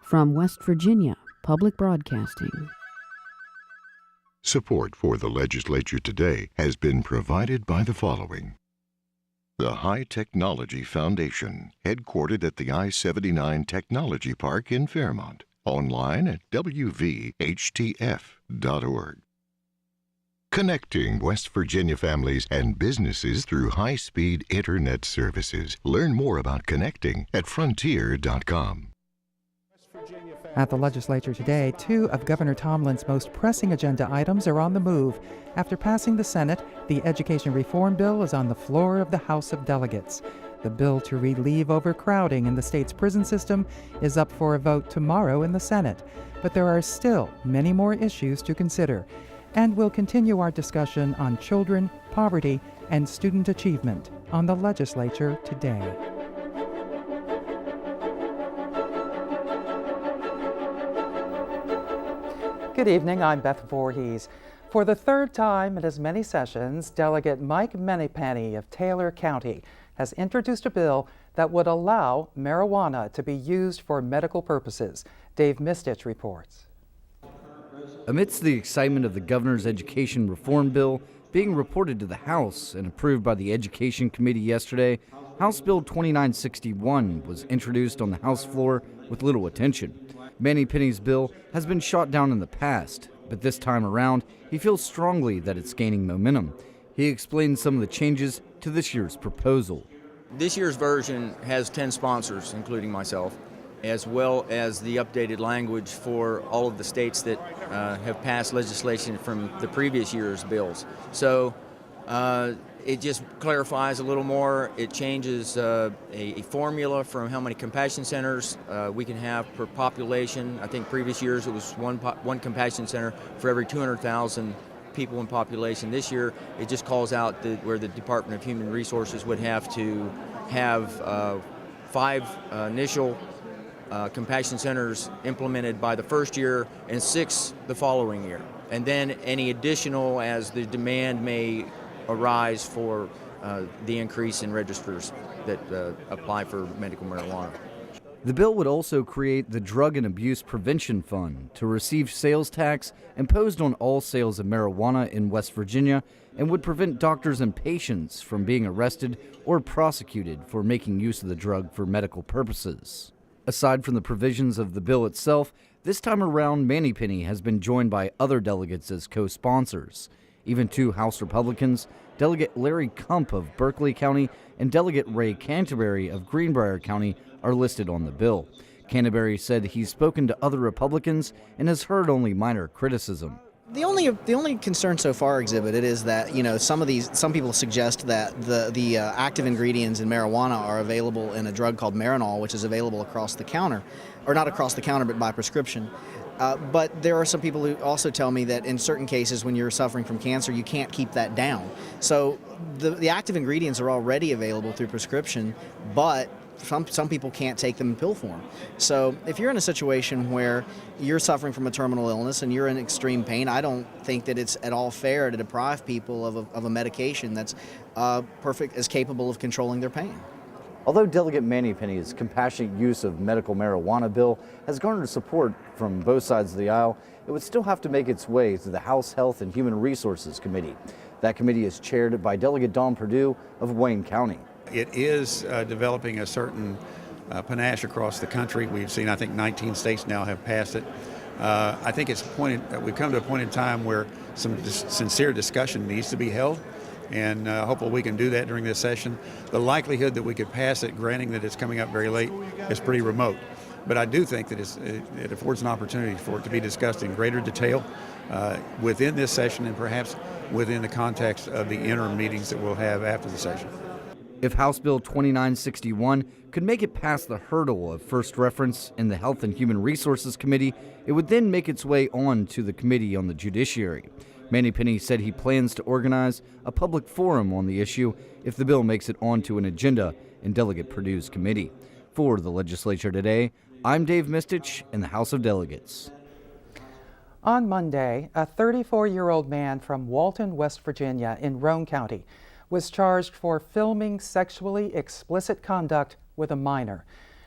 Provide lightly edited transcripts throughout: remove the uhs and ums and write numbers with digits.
From West Virginia Public Broadcasting. Support for the Legislature Today has been provided by the following. The High Technology Foundation, headquartered at the I-79 Technology Park in Fairmont. Online at wvhtf.org. Connecting West Virginia families and businesses through high-speed internet services. Learn more about connecting at frontier.com. At the Legislature today, two of Governor Tomblin's most pressing agenda items are on the move. After passing the Senate, the education reform bill is on the floor of the House of Delegates. The bill to relieve overcrowding in the state's prison system is up for a vote tomorrow in the Senate. But there are still many more issues to consider. And we'll continue our discussion on children, poverty, and student achievement on the Legislature today. Good evening, I'm Beth Voorhees. For the third time in as many sessions, Delegate Mike Mennepenny of Taylor County has introduced a bill that would allow marijuana to be used for medical purposes. Dave Mistich reports. Amidst the excitement of the governor's education reform bill being reported to the House and approved by the Education Committee yesterday, House Bill 2961 was introduced on the House floor with little attention. Mennepenny's bill has been shot down in the past, but this time around, he feels strongly that it's gaining momentum. He explained some of the changes to this year's proposal. This year's version has 10 sponsors, including myself, as well as the updated language for all of the states that have passed legislation from the previous year's bills. So it just clarifies a little more. It changes a formula from how many compassion centers we can have per population. I think previous years it was one compassion center for every 200,000 people in population. This year it just calls out where the Department of Human Resources would have to have 5 initial compassion centers implemented by the first year and 6 the following year. And then any additional as the demand may arise for the increase in registers that apply for medical marijuana. The bill would also create the Drug and Abuse Prevention Fund to receive sales tax imposed on all sales of marijuana in West Virginia and would prevent doctors and patients from being arrested or prosecuted for making use of the drug for medical purposes. Aside from the provisions of the bill itself, this time around Mennepenny has been joined by other delegates as co-sponsors. Even 2 House Republicans, Delegate Larry Kump of Berkeley County and Delegate Ray Canterbury of Greenbrier County, are listed on the bill. Canterbury said he's spoken to other Republicans and has heard only minor criticism. The only concern so far exhibited is that, some people suggest that the active ingredients in marijuana are available in a drug called Marinol, which is available across the counter, or not across the counter, but by prescription. But there are some people who also tell me that in certain cases when you're suffering from cancer, you can't keep that down. So the active ingredients are already available through prescription, but some people can't take them in pill form. So if you're in a situation where you're suffering from a terminal illness and you're in extreme pain, I don't think that it's at all fair to deprive people of a medication that's is capable of controlling their pain. Although Delegate Mennepenny's compassionate use of medical marijuana bill has garnered support from both sides of the aisle, it would still have to make its way to the House Health and Human Resources Committee. That committee is chaired by Delegate Dawn Perdue of Wayne County. It is developing a certain panache across the country. We've seen, I think, 19 states now have passed it. I think we've come to a point in time where some sincere discussion needs to be held, and hopefully we can do that during this session. The likelihood that we could pass it, granting that it's coming up very late, is pretty remote. But I do think that it affords an opportunity for it to be discussed in greater detail within this session and perhaps within the context of the interim meetings that we'll have after the session. If House Bill 2961 could make it past the hurdle of first reference in the Health and Human Resources Committee, it would then make its way on to the Committee on the Judiciary. Mennepenny said he plans to organize a public forum on the issue if the bill makes it onto an agenda in Delegate Perdue's committee. For the Legislature Today, I'm Dave Mistich in the House of Delegates. On Monday, a 34-year-old man from Walton, West Virginia in Roane County was charged for filming sexually explicit conduct with a minor.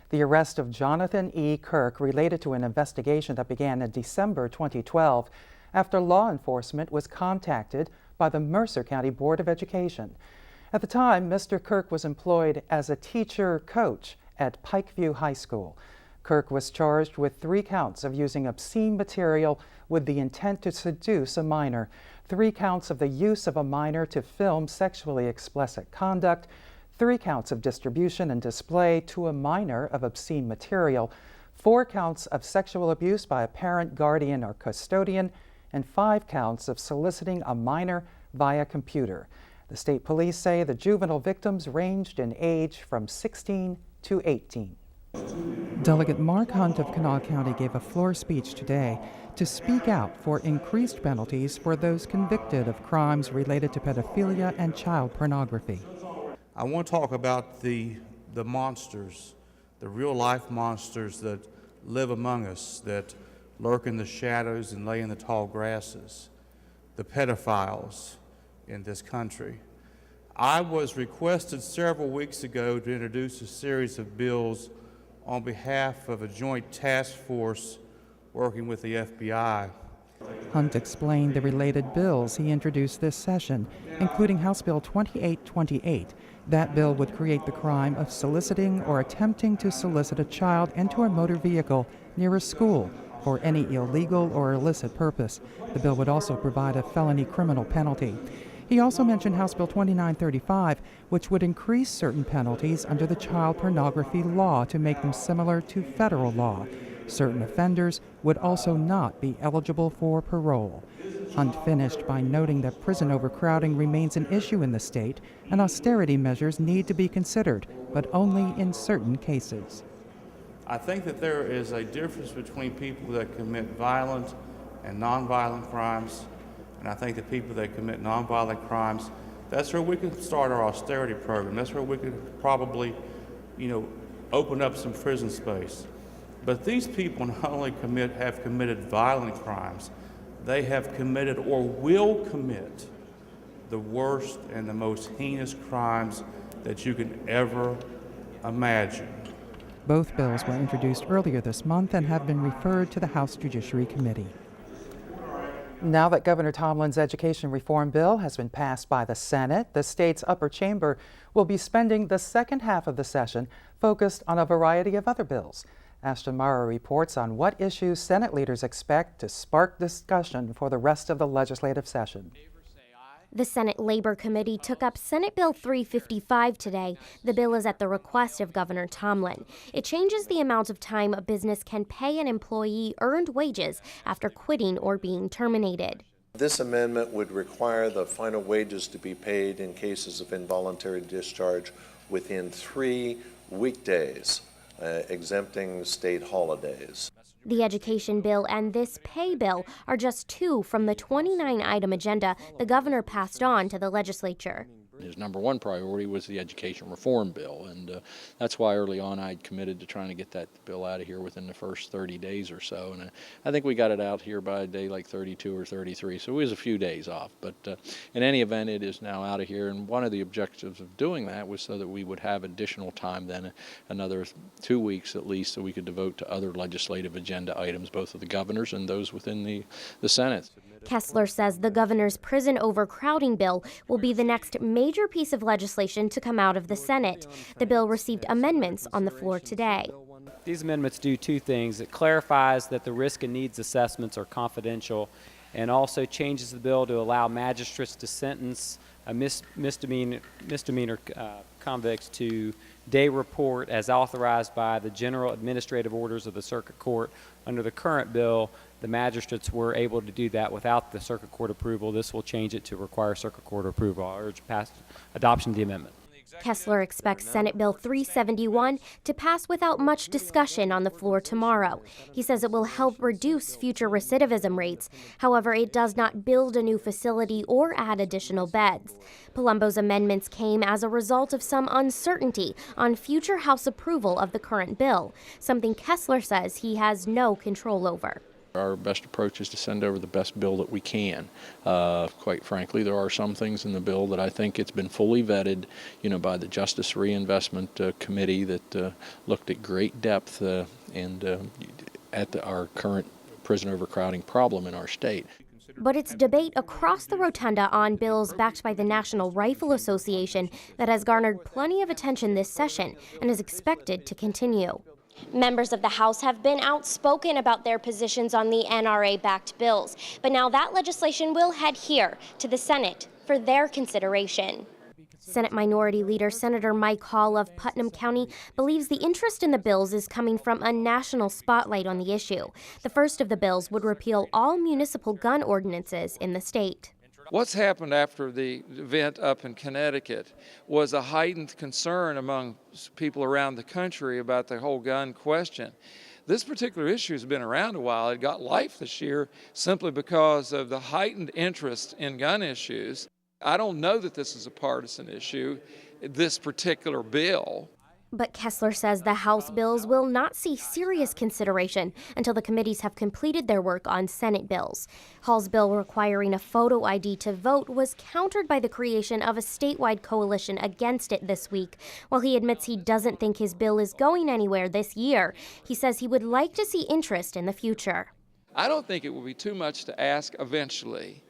The arrest of Jonathan E. Kirk related to an investigation that began in December 2012 after law enforcement was contacted by the Mercer County Board of Education. At the time, Mr. Kirk was employed as a teacher coach at Pikeview High School. Kirk was charged with 3 counts of using obscene material with the intent to seduce a minor, 3 counts of the use of a minor to film sexually explicit conduct, 3 counts of distribution and display to a minor of obscene material, 4 counts of sexual abuse by a parent, guardian, or custodian, and 5 counts of soliciting a minor via computer. The state police say the juvenile victims ranged in age from 16 to 18. Delegate Mark Hunt of Kanawha County gave a floor speech today to speak out for increased penalties for those convicted of crimes related to pedophilia and child pornography. I want to talk about the monsters, the real-life monsters that live among us, that lurk in the shadows and lay in the tall grasses, the pedophiles in this country. I was requested several weeks ago to introduce a series of bills on behalf of a joint task force working with the FBI. Hunt explained the related bills he introduced this session, including House Bill 2828. That bill would create the crime of soliciting or attempting to solicit a child into a motor vehicle near a school for any illegal or illicit purpose. The bill would also provide a felony criminal penalty. He also mentioned House Bill 2935, which would increase certain penalties under the child pornography law to make them similar to federal law. Certain offenders would also not be eligible for parole. Hunt finished by noting that prison overcrowding remains an issue in the state and austerity measures need to be considered, but only in certain cases. I think that there is a difference between people that commit violent and nonviolent crimes, and I think that people that commit nonviolent crimes, that's where we can start our austerity program. That's where we could probably, open up some prison space. But these people not only have committed violent crimes, they have committed or will commit the worst and the most heinous crimes that you can ever imagine. Both bills were introduced earlier this month and have been referred to the House Judiciary Committee. Now that Governor Tomblin's education reform bill has been passed by the Senate, the state's upper chamber will be spending the second half of the session focused on a variety of other bills. Ashton Morrow reports on what issues Senate leaders expect to spark discussion for the rest of the legislative session. The Senate Labor Committee took up Senate Bill 355 today. The bill is at the request of Governor Tomblin. It changes the amount of time a business can pay an employee earned wages after quitting or being terminated. This amendment would require the final wages to be paid in cases of involuntary discharge within 3 weekdays, exempting state holidays. The education bill and this pay bill are just 2 from the 29-item agenda the governor passed on to the legislature. His number one priority was the education reform bill, and that's why early on I committed to trying to get that bill out of here within the first 30 days or so. And I think we got it out here by a day like 32 or 33, so it was a few days off. But in any event, it is now out of here, and one of the objectives of doing that was so that we would have additional time then, another 2 weeks at least, so we could devote to other legislative agenda items, both of the governor's and those within the Senate. Kessler says the governor's prison overcrowding bill will be the next major piece of legislation to come out of the Senate. The bill received amendments on the floor today. These amendments do 2 things. It clarifies that the risk and needs assessments are confidential, and also changes the bill to allow magistrates to sentence a misdemeanor convicts to day report as authorized by the general administrative orders of the circuit court. Under the current bill, the magistrates were able to do that without the circuit court approval. This will change it to require circuit court approval. I urge adoption of the amendment. Kessler expects Senate Bill 371 to pass without much discussion on the floor tomorrow. He says it will help reduce future recidivism rates. However, it does not build a new facility or add additional beds. Palumbo's amendments came as a result of some uncertainty on future House approval of the current bill, something Kessler says he has no control over. Our best approach is to send over the best bill that we can. Quite frankly, there are some things in the bill that I think it's been fully vetted, by the Justice Reinvestment Committee that looked at great depth at our current prison overcrowding problem in our state. But it's debate across the rotunda on bills backed by the National Rifle Association that has garnered plenty of attention this session and is expected to continue. Members of the House have been outspoken about their positions on the NRA-backed bills, but now that legislation will head here to the Senate for their consideration. Senate Minority Leader Senator Mike Hall of Putnam County believes the interest in the bills is coming from a national spotlight on the issue. The first of the bills would repeal all municipal gun ordinances in the state. What's happened after the event up in Connecticut was a heightened concern among people around the country about the whole gun question. This particular issue has been around a while. It got life this year simply because of the heightened interest in gun issues. I don't know that this is a partisan issue, this particular bill. But Kessler says the House bills will not see serious consideration until the committees have completed their work on Senate bills. Hall's bill requiring a photo ID to vote was countered by the creation of a statewide coalition against it this week. While he admits he doesn't think his bill is going anywhere this year, he says he would like to see interest in the future. I don't think it will be too much to ask eventually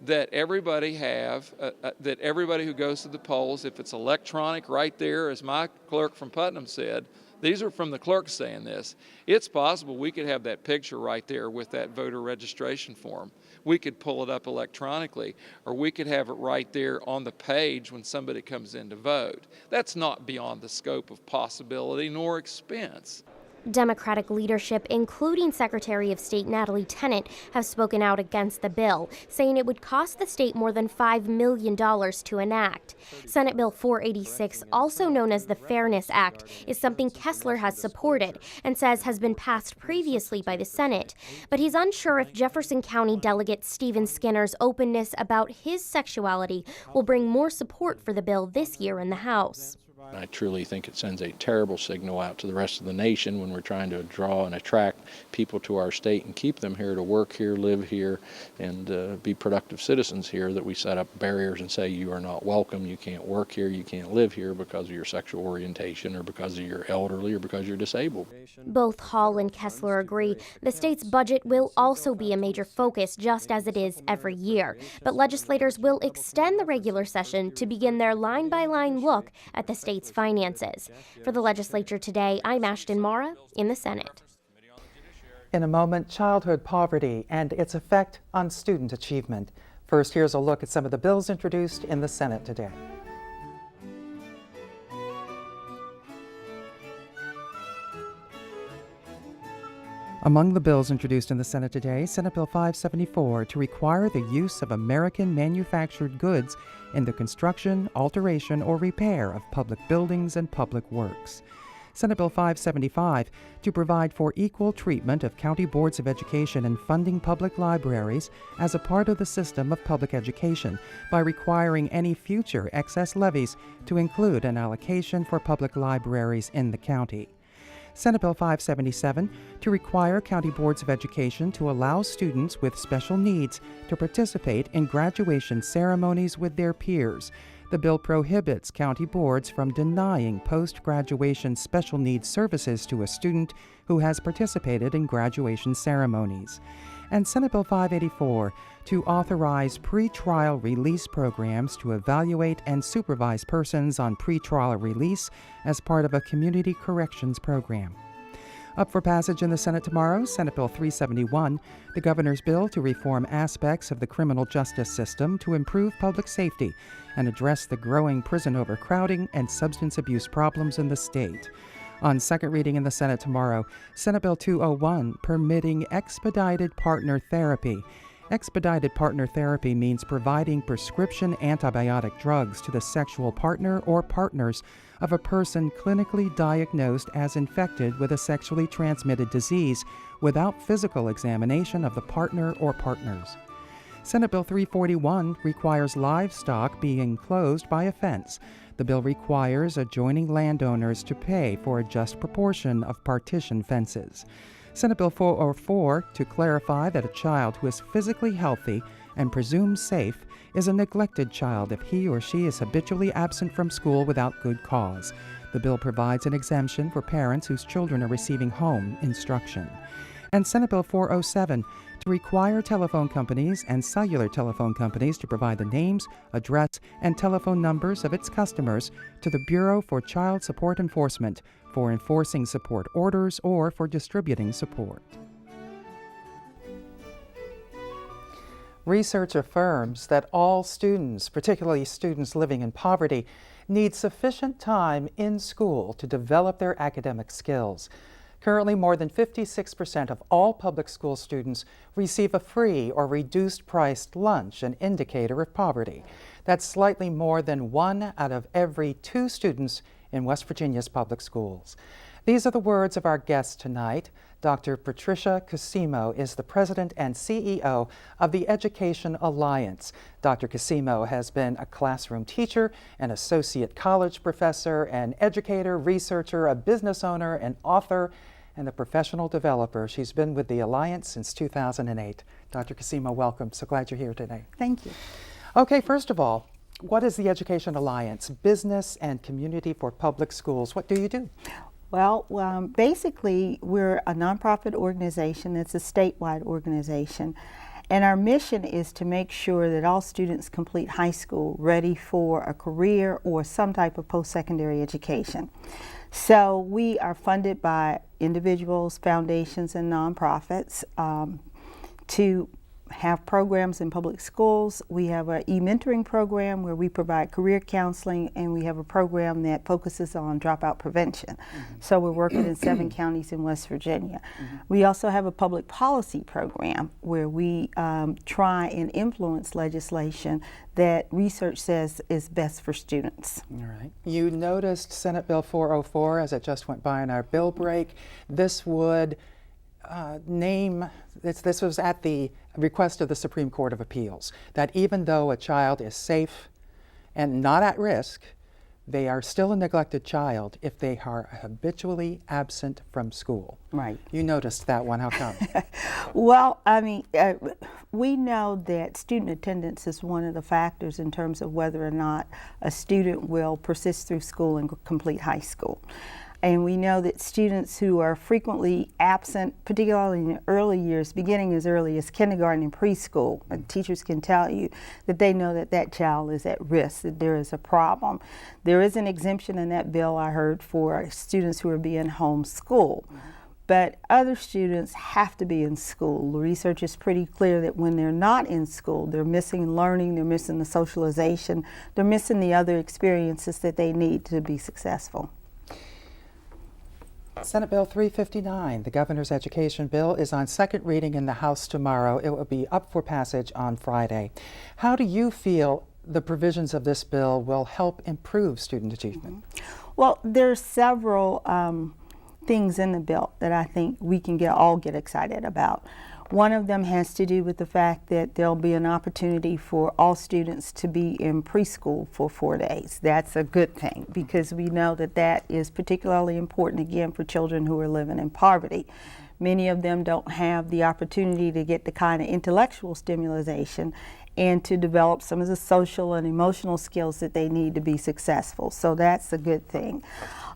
that everybody that everybody who goes to the polls, if it's electronic right there, as my clerk from Putnam said, these are from the clerk saying this, it's possible we could have that picture right there with that voter registration form. We could pull it up electronically, or we could have it right there on the page when somebody comes in to vote. That's not beyond the scope of possibility nor expense. Democratic leadership, including Secretary of State Natalie Tennant, have spoken out against the bill, saying it would cost the state more than $5 million to enact. Senate Bill 486, also known as the Fairness Act, is something Kessler has supported and says has been passed previously by the Senate. But he's unsure if Jefferson County Delegate Stephen Skinner's openness about his sexuality will bring more support for the bill this year in the House. I truly think it sends a terrible signal out to the rest of the nation when we're trying to draw and attract people to our state and keep them here to work here, live here, and be productive citizens here, that we set up barriers and say you are not welcome, you can't work here, you can't live here because of your sexual orientation or because of you're elderly or because you're disabled. Both Hall and Kessler agree the state's budget will also be a major focus, just as it is every year. But legislators will extend the regular session to begin their line-by-line look at the state's finances. For the Legislature Today, I'm Ashton Mara in the Senate. In a moment, childhood poverty and its effect on student achievement. First, here's a look at some of the bills introduced in the Senate today. Among the bills introduced in the Senate today, Senate Bill 574 to require the use of American manufactured goods in the construction, alteration, or repair of public buildings and public works. Senate Bill 575 to provide for equal treatment of county boards of education in funding public libraries as a part of the system of public education by requiring any future excess levies to include an allocation for public libraries in the county. Senate Bill 577 to require county boards of education to allow students with special needs to participate in graduation ceremonies with their peers. The bill prohibits county boards from denying post-graduation special needs services to a student who has participated in graduation ceremonies. And Senate Bill 584 to authorize pretrial release programs to evaluate and supervise persons on pretrial release as part of a community corrections program. Up for passage in the Senate tomorrow, Senate Bill 371, the governor's bill to reform aspects of the criminal justice system to improve public safety and address the growing prison overcrowding and substance abuse problems in the state. On second reading in the Senate tomorrow, Senate Bill 201, permitting expedited partner therapy. Expedited partner therapy means providing prescription antibiotic drugs to the sexual partner or partners of a person clinically diagnosed as infected with a sexually transmitted disease without physical examination of the partner or partners. Senate Bill 341 requires livestock being enclosed by a fence. The bill requires adjoining landowners to pay for a just proportion of partition fences. Senate Bill 404 to clarify that a child who is physically healthy and presumed safe is a neglected child if he or she is habitually absent from school without good cause. The bill provides an exemption for parents whose children are receiving home instruction. And Senate Bill 407 to require telephone companies and cellular telephone companies to provide the names, address, and telephone numbers of its customers to the Bureau for Child Support Enforcement for enforcing support orders or for distributing support. Research affirms that all students, particularly students living in poverty, need sufficient time in school to develop their academic skills. Currently, more than 56% of all public school students receive a free or reduced-priced lunch, an indicator of poverty. That's slightly more than 1 out of every 2 students in West Virginia's public schools. These are the words of our guest tonight. Dr. Patricia Kusimo is the president and CEO of the Education Alliance. Dr. Kusimo has been a classroom teacher, an associate college professor, an educator, researcher, a business owner, an author, and a professional developer. She's been with the Alliance since 2008. Dr. Kusimo, welcome. So glad you're here today. Thank you. Okay, first of all, what is the Education Alliance? Business and community for public schools. What do you do? Well, basically, we're a nonprofit organization. It's a statewide organization. And our mission is to make sure that all students complete high school ready for a career or some type of post-secondary education. So we are funded by individuals, foundations, and nonprofits to have programs in public schools. We have an e-mentoring program where we provide career counseling, and we have a program that focuses on dropout prevention. So we're working in 7 counties in West Virginia. We also have a public policy program where we try and influence legislation that research says is best for students. All right. You noticed Senate Bill 404 as it just went by in our bill break. This would this was at the request of the Supreme Court of Appeals, that even though a child is safe and not at risk, they are still a neglected child if they are habitually absent from school. Right. You noticed that one. How come? Well, I mean, we know that student attendance is one of the factors in terms of whether or not a student will persist through school and complete high school. And we know that students who are frequently absent, particularly in the early years, beginning as early as kindergarten and preschool, teachers can tell you that they know that that child is at risk, that there is a problem. There is an exemption in that bill, I heard, for students who are being homeschooled. But other students have to be in school. The research is pretty clear that when they're not in school, they're missing learning, they're missing the socialization, they're missing the other experiences that they need to be successful. Senate Bill 359, the governor's education bill, is on second reading in the House tomorrow. It will be up for passage on Friday. How do you feel the provisions of this bill will help improve student achievement? Well, there are several things in the bill that I think we can all get excited about. One of them has to do with the fact that there'll be an opportunity for all students to be in preschool for 4 days. That's a good thing because we know that that is particularly important, again, for children who are living in poverty. Many of them don't have the opportunity to get the kind of intellectual stimulation and to develop some of the social and emotional skills that they need to be successful. So that's a good thing.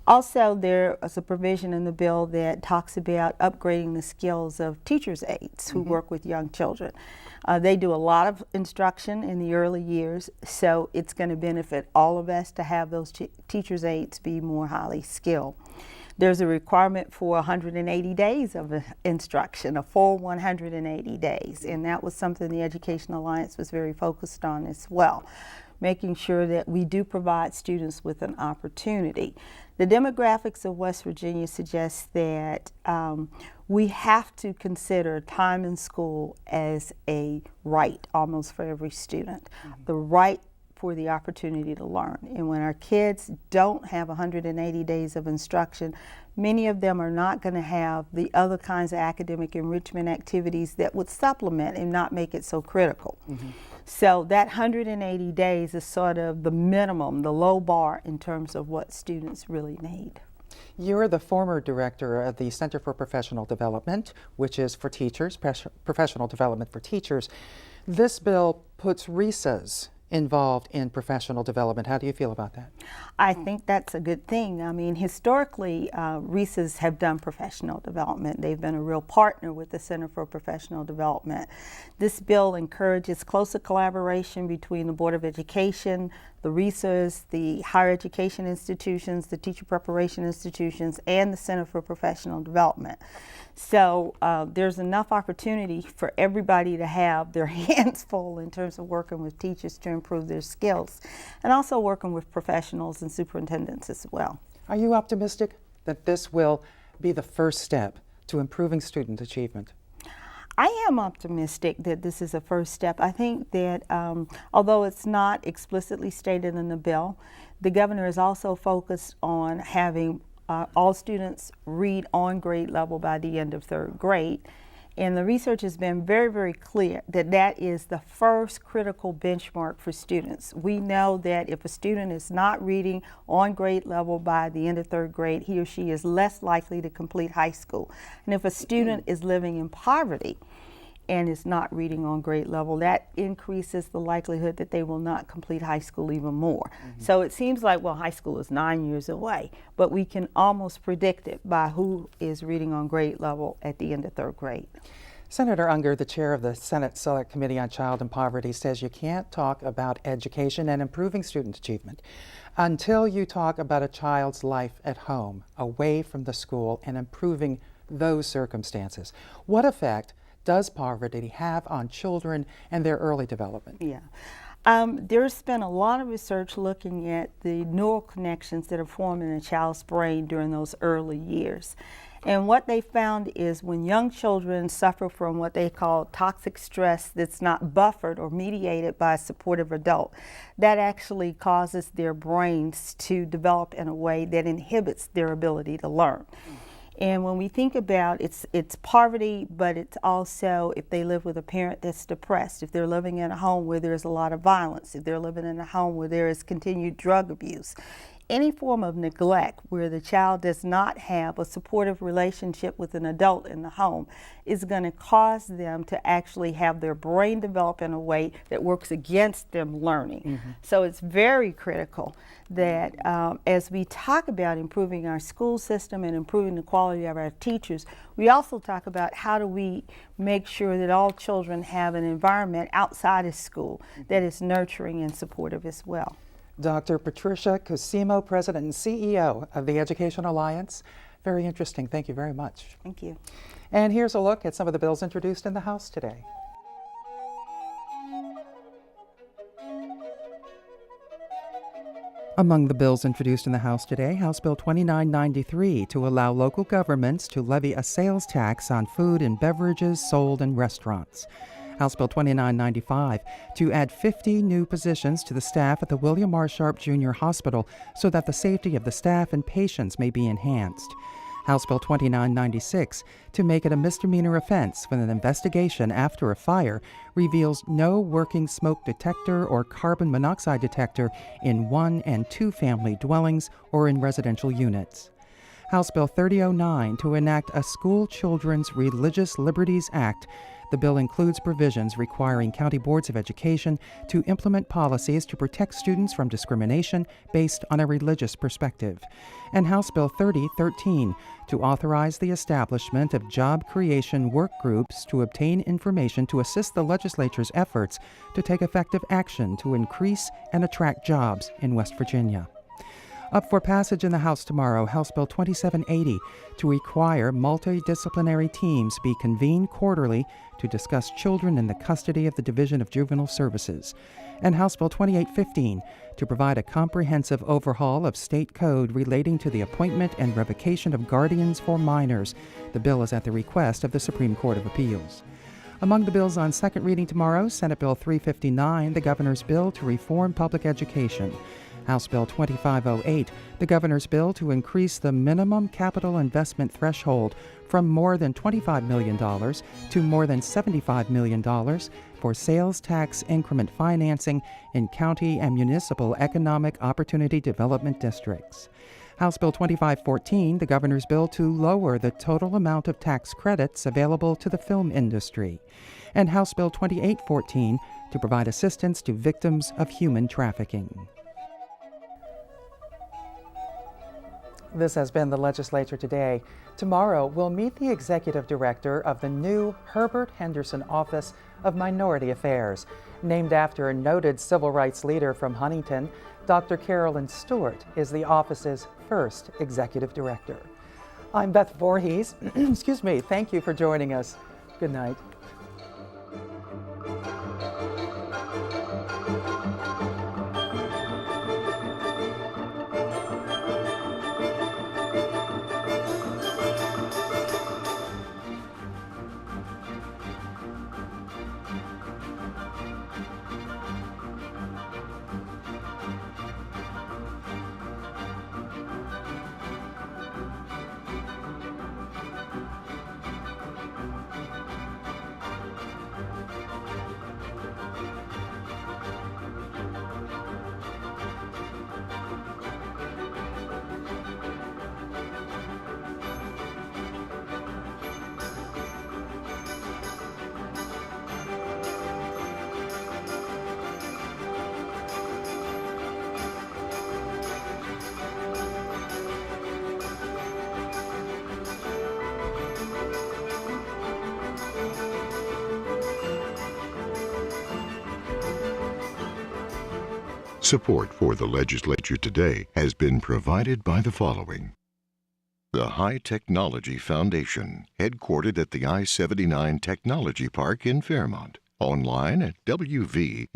Also, there is a provision in the bill that talks about upgrading the skills of teachers' aides who work with young children. They do a lot of instruction in the early years, so it's going to benefit all of us to have those teachers' aides be more highly skilled. There's a requirement for 180 days of instruction, a full 180 days, and that was something the Education Alliance was very focused on as well, making sure that we do provide students with an opportunity. The demographics of West Virginia suggest that we have to consider time in school as a right almost for every student, the right for the opportunity to learn. And when our kids don't have 180 days of instruction, many of them are not going to have the other kinds of academic enrichment activities that would supplement and not make it so critical. So that 180 days is sort of the minimum, the low bar in terms of what students really need. You're the former director of the Center for Professional Development, which is for teachers, professional development for teachers. This bill puts RESAs involved in professional development. How do you feel about that? I think that's a good thing. I mean, historically, RESAs have done professional development. They've been a real partner with the Center for Professional Development. This bill encourages closer collaboration between the Board of Education, the RESAs, the higher education institutions, the teacher preparation institutions, and the Center for Professional Development. So there's enough opportunity for everybody to have their hands full in terms of working with teachers to improve their skills, and also working with professionals and superintendents as well. Are you optimistic that this will be the first step to improving student achievement? I am optimistic that this is a first step. I think that although it's not explicitly stated in the bill, the governor is also focused on having all students read on grade level by the end of third grade. And the research has been very, very clear that that is the first critical benchmark for students. We know that if a student is not reading on grade level by the end of third grade, he or she is less likely to complete high school. And if a student is living in poverty and is not reading on grade level, that increases the likelihood that they will not complete high school even more. So it seems like, well, high school is 9 years away, but we can almost predict it by who is reading on grade level at the end of third grade. Senator Unger, the chair of the Senate Select Committee on Child and Poverty, says you can't talk about education and improving student achievement until you talk about a child's life at home, away from the school, and improving those circumstances. What effect does poverty have on children and their early development? Yeah. There's been a lot of research looking at the neural connections that are formed in a child's brain during those early years. And what they found is when young children suffer from what they call toxic stress that's not buffered or mediated by a supportive adult, that actually causes their brains to develop in a way that inhibits their ability to learn. And when we think about it's poverty, but it's also if they live with a parent that's depressed, if they're living in a home where there's a lot of violence, if they're living in a home where there is continued drug abuse, any form of neglect where the child does not have a supportive relationship with an adult in the home is going to cause them to actually have their brain develop in a way that works against them learning. So it's very critical that as we talk about improving our school system and improving the quality of our teachers, we also talk about how do we make sure that all children have an environment outside of school that is nurturing and supportive as well. Dr. Patricia Kusimo, President and CEO of the Education Alliance. Very interesting. Thank you very much. Thank you. And here's a look at some of the bills introduced in the House today. Among the bills introduced in the House today, House Bill 2993 to allow local governments to levy a sales tax on food and beverages sold in restaurants. House Bill 2995 to add 50 new positions to the staff at the William R. Sharp Jr. Hospital so that the safety of the staff and patients may be enhanced. House Bill 2996 to make it a misdemeanor offense when an investigation after a fire reveals no working smoke detector or carbon monoxide detector in 1- and 2-family dwellings or in residential units. House Bill 3009 to enact a School Children's Religious Liberties Act. The bill includes provisions requiring county boards of education to implement policies to protect students from discrimination based on a religious perspective. And House Bill 3013 to authorize the establishment of job creation work groups to obtain information to assist the legislature's efforts to take effective action to increase and attract jobs in West Virginia. Up for passage in the House tomorrow, House Bill 2780 to require multidisciplinary teams be convened quarterly to discuss children in the custody of the Division of Juvenile Services. And House Bill 2815 to provide a comprehensive overhaul of state code relating to the appointment and revocation of guardians for minors. The bill is at the request of the Supreme Court of Appeals. Among the bills on second reading tomorrow, Senate Bill 359, the governor's bill to reform public education. House Bill 2508, the governor's bill to increase the minimum capital investment threshold from more than $25 million to more than $75 million for sales tax increment financing in county and municipal economic opportunity development districts. House Bill 2514, the governor's bill to lower the total amount of tax credits available to the film industry, and House Bill 2814 to provide assistance to victims of human trafficking. This has been the Legislature Today. Tomorrow, we'll meet the executive director of the new Herbert Henderson Office of Minority Affairs. Named after a noted civil rights leader from Huntington, Dr. Carolyn Stewart is the office's first executive director. I'm Beth Voorhees. Excuse me. Thank you for joining us. Good night. Support for the Legislature Today has been provided by the following. The High Technology Foundation, headquartered at the I-79 Technology Park in Fairmont. Online at wvhtf.org.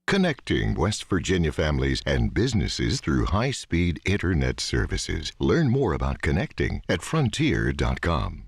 Connecting West Virginia families and businesses through high-speed internet services. Learn more about connecting at frontier.com.